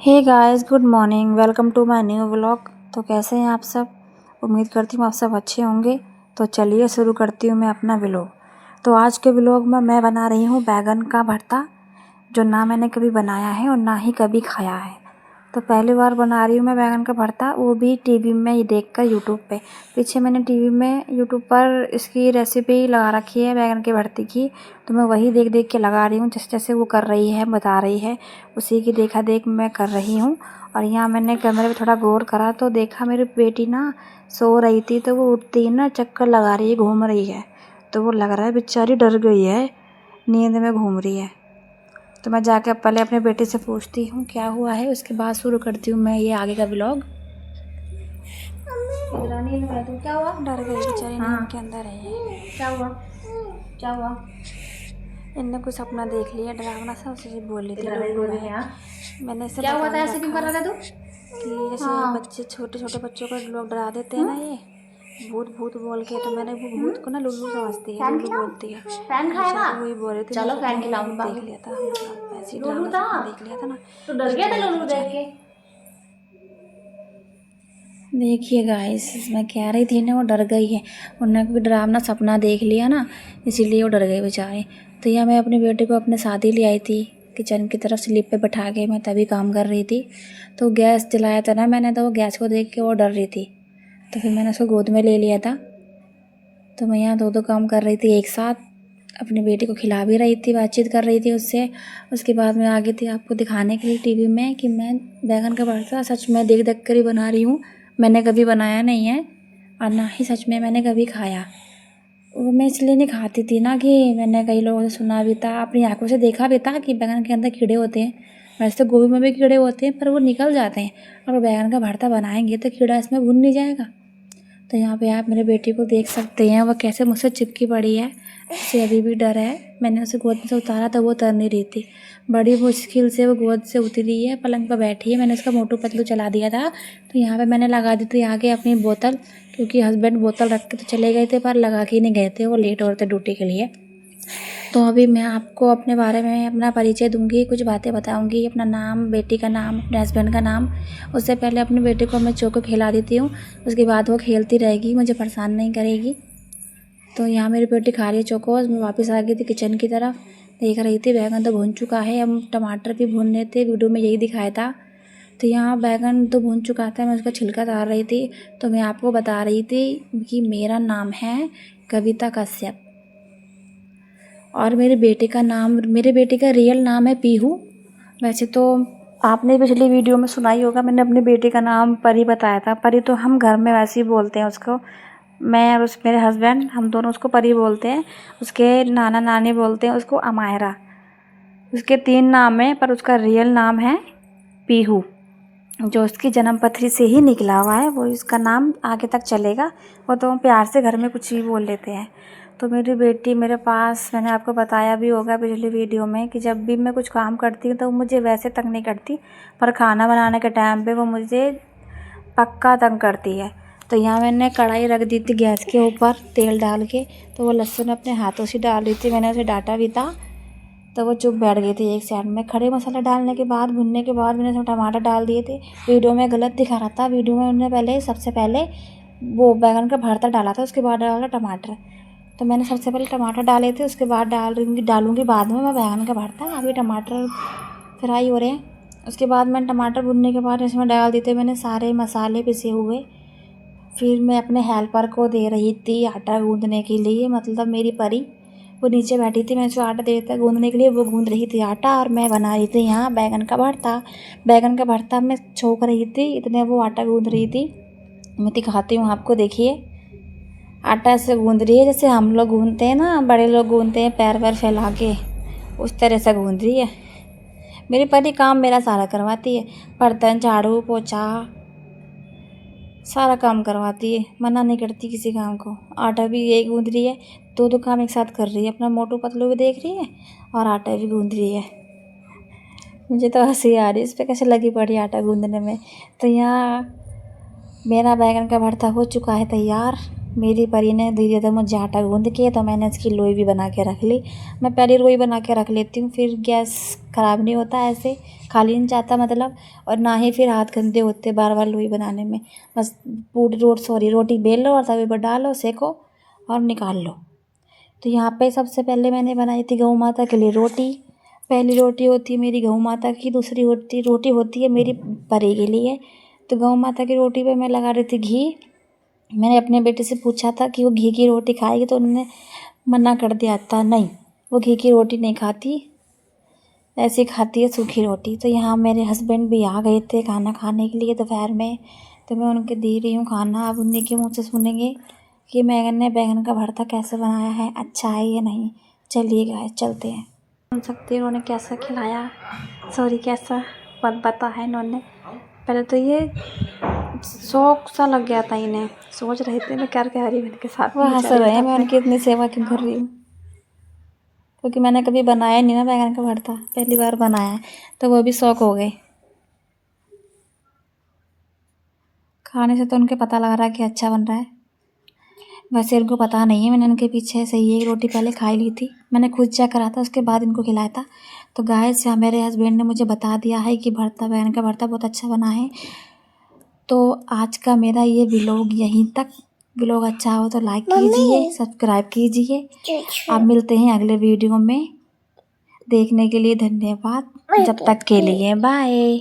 Hey guys, good morning. Welcome to my new vlog. तो कैसे हैं आप सब? उम्मीद करती हूँ आप सब अच्छे होंगे। तो चलिए शुरू करती हूँ मैं अपना व्लॉग। तो आज के व्लॉग में मैं बना रही हूँ बैगन का भरता, जो ना मैंने कभी बनाया है और ना ही कभी खाया है। तो पहली बार बना रही हूँ मैं बैगन का भरता, वो भी टीवी में ही देखकर यूट्यूब पे। पीछे मैंने टीवी में यूट्यूब पर इसकी रेसिपी लगा रखी है बैगन के भरते की, तो मैं वही देख देख के लगा रही हूँ। जैसे जैसे वो कर रही है, बता रही है, उसी की देखा देख मैं कर रही हूँ। और यहाँ मैंने कैमरे में थोड़ा गौर करा तो देखा मेरी बेटी ना सो रही थी, तो वो उठती ही ना चक्कर लगा रही है, घूम रही है। तो वो लग रहा है बेचारी डर गई है, नींद में घूम रही है। तो मैं जाके पहले अपने बेटे से पूछती हूँ क्या हुआ है, उसके बाद शुरू करती हूँ मैं ये आगे का व्लॉग। नींद में तो क्या हुआ? डर गई बेचारी। हाँ, नींद के अंदर है ये। क्या हुआ? क्या हुआ? इनने कुछ सपना देख लिया डरावना सा, उसे बोल रही थी लुल्लू है। मैंने इसे क्या हुआ था? बता ऐसे क्यों कर रहा था तू? कि जैसे बच्चे छोटे छोटे बच्चों को लोग डरा देते हैं ना, ये भूत भूत बोल के, तो मैंने वो भूत को ना लुल्लू समझती है, लुल्लू बोलती है। फैन खाएगा? बेचारी वही बोल रही थी, मैं चलो सपने फैन में खिलाऊंगी भूत बाबू। देख लिया था, मतलब ऐसे ही लुल्लू डरावना था? सपना देख लिया था ना। तू डर ऐसे गया था बोल रही थी लुल्लू देख बेचारी। के? देखिए गाइस, मैं कह रही थी ना वो डर गई है, उन्होंने कोई डरावना सपना देख लिया ना, इसीलिए वो डर गई बेचारी। तो यह मैं अपने बेटे को अपने साथ ही ले आई थी, किचन की तरफ स्लीप पे बैठा के मैं तभी काम कर रही थी। तो गैस जलाया था ना मैंने, तो वो गैस को देख के वो डर रही थी, तो फिर मैंने उसको गोद में ले लिया था। तो मैं यहाँ दो काम कर रही थी एक साथ, अपनी बेटी को खिला भी रही थी, बातचीत कर रही थी उससे। उसके बाद मैं आ गई थी आपको दिखाने के लिए टीवी में कि मैं बैगन का भरता सच में देख देख कर ही बना रही हूँ। मैंने कभी बनाया नहीं है और ना ही सच में मैंने कभी खाया। वो मैं इसलिए नहीं खाती थी ना कि मैंने कई लोगों से सुना भी था, अपनी आंखों से देखा भी था कि बैगन के अंदर कीड़े होते हैं। वैसे तो गोभी में भी कीड़े होते हैं, पर वो निकल जाते हैं। और बैगन का भरता बनाएंगे तो कीड़ा इसमें भुन नहीं जाएगा। तो यहाँ पे आप मेरे बेटी को देख सकते हैं, वो कैसे मुझसे चिपकी पड़ी है, उसे अभी भी डर है। मैंने उसे गोद में से उतारा तो वो उतर नहीं रही थी, बड़ी मुश्किल से वो गोद से उतरी है, पलंग पर बैठी है। मैंने उसका मोटू पतलू चला दिया था। तो यहाँ पे मैंने लगा दी थी आगे अपनी बोतल, क्योंकि हस्बैंड बोतल रख के तो चले गए थे, पर लगा के नहीं गए थे, वो लेट हो रहे थे ड्यूटी के लिए। तो अभी मैं आपको अपने बारे में अपना परिचय दूंगी, कुछ बातें बताऊंगी, अपना नाम, बेटी का नाम, अपने हस्बैंड का नाम। उससे पहले अपने बेटे को मैं चोको खिला देती हूँ, उसके बाद वो खेलती रहेगी, मुझे परेशान नहीं करेगी। तो यहाँ मेरी बेटी खा रही है चोकोज। मैं वापस आ गई थी किचन की तरफ, देख रही थी बैगन तो भून चुका है, हम टमाटर भी भूनने थे, वीडियो में यही दिखाया था। तो यहाँ बैगन तो भून चुका था, मैं उसका छिलका उतार रही थी। तो मैं आपको बता रही थी कि मेरा नाम है कविता कश्यप, और मेरे बेटे का रियल नाम है पीहू। वैसे तो आपने पिछली वीडियो में सुना ही होगा, मैंने अपने बेटे का नाम परी बताया था। परी तो हम घर में वैसे ही बोलते हैं उसको, मैं और मेरे हस्बैंड, हम दोनों उसको परी बोलते हैं। उसके नाना नानी बोलते हैं उसको अमायरा। उसके 3 नाम हैं, पर उसका रियल नाम है पीहू, जो उसकी जन्मपत्री से ही निकला हुआ है, वो इसका नाम आगे तक चलेगा। वो तो हम प्यार से घर में कुछ भी बोल लेते हैं। तो मेरी बेटी मेरे पास, मैंने आपको बताया भी होगा पिछली वीडियो में, कि जब भी मैं कुछ काम करती हूँ तो वो मुझे वैसे तंग नहीं करती, पर खाना बनाने के टाइम पे वो मुझे पक्का तंग करती है। तो यहाँ मैंने कढ़ाई रख दी थी गैस के ऊपर तेल डाल के, तो वो लहसुन अपने हाथों से डाल रही थी, मैंने उसे डांटा भी था। तो वो चुप बैठ गई थी एक साइड में। खड़े मसाला डालने के बाद, भुनने के बाद मैंने उसमें टमाटर डाल दिए थे। वीडियो में गलत दिखा रहा था, वीडियो में उन्होंने सबसे पहले वो बैगन का भरता डाला था, उसके बाद डाला टमाटर। तो मैंने सबसे पहले टमाटर डाले थे, उसके बाद डालूँगी बाद में मैं बैगन का भरता। अभी टमाटर फ्राई हो रहे हैं। उसके बाद मैंने टमाटर भुनने के बाद इसमें डाल दिए थे मैंने सारे मसाले पिसे हुए। फिर मैं अपने हेल्पर को दे रही थी आटा गूँदने के लिए, मतलब मेरी परी, वो नीचे बैठी थी, मैं उसको आटा दे देता गूँदने के लिए, वो गूँद रही थी आटा और मैं बना रही थी यहाँ बैगन का भरता। बैगन का भरता मैं छोंक रही थी, इतने वो आटा गूँद रही थी। मैं दिखाती हूँ आपको, देखिए आटा से गूँद रही है जैसे हम लोग गूँदते हैं ना, बड़े लोग गूँदते हैं पैर पैर फैला के, उस तरह से गूँद रही है। मेरी परी काम मेरा सारा करवाती है, बर्तन, झाड़ू, पोछा, सारा काम करवाती है, मना नहीं करती किसी काम को। आटा भी यही गूँद रही है, दो काम एक साथ कर रही है, अपना मोटू पतलू भी देख रही है और आटा भी गूँद रही है। मुझे तो हंसी आ रही है, इस पर कैसे लगी पड़ी आटा गूँदने में। तो यहाँ मेरा बैगन का भरता हो चुका है तैयार। मेरी परी ने धीरे धीरे मुझे आटा गूँध के, तो मैंने इसकी लोई भी बना के रख ली। मैं पहले लोई बना के रख लेती हूँ, फिर गैस ख़राब नहीं होता, ऐसे खाली नहीं जाता मतलब, और ना ही फिर हाथ गंदे होते बार बार लोई बनाने में। बस रोटी बेल लो और तवे पर डालो, सेको और निकाल लो। तो यहाँ पे सबसे पहले मैंने बनाई थी गऊ माता के लिए रोटी। पहली रोटी होती है मेरी गऊ माता की, दूसरी रोटी होती है मेरी परी के लिए। तो गऊ माता की रोटी पे मैं लगा रही थी घी। मैंने अपने बेटे से पूछा था कि वो घी की रोटी खाएगी, तो उन्होंने मना कर दिया था, नहीं वो घी की रोटी नहीं खाती, ऐसे खाती है सूखी रोटी। तो यहाँ मेरे हस्बैंड भी आ गए थे खाना खाने के लिए दोपहर में, तो मैं उनके दे रही हूँ खाना। अब उन्हीं के मुँह से सुनेंगे कि मैंने ने बैंगन का भरता कैसे बनाया है, अच्छा है या नहीं। चलिए गाइस चलते हैं। सुन सकते हैं उन्होंने कैसा खिलाया, सॉरी कैसा पता है इन्होंने। पहले तो ये शौक सा लग गया था इन्हें, सोच रहे थे मैं क्या कह रही हूँ इनके साथ। वो हंस रहे हैं, मैं उनकी इतनी सेवा क्यों कर रही हूँ, क्योंकि मैंने कभी बनाया नहीं ना बैंगन का भरता, पहली बार बनाया है, तो वो भी शौक हो गए। खाने से तो उनके पता लग रहा है कि अच्छा बन रहा है, वैसे इनको पता नहीं है। मैंने इनके पीछे से ये रोटी पहले खा ली थी, मैंने खुद चेक करा था, उसके बाद इनको खिलाया था। तो गाइस मेरे हस्बैंड ने मुझे बता दिया है कि बैंगन का भरता बहुत अच्छा बना है। तो आज का मेरा ये व्लॉग यहीं तक। व्लॉग अच्छा हो तो लाइक कीजिए, सब्सक्राइब कीजिए। अब मिलते हैं अगले वीडियो में, देखने के लिए धन्यवाद। जब तक के लिए बाय।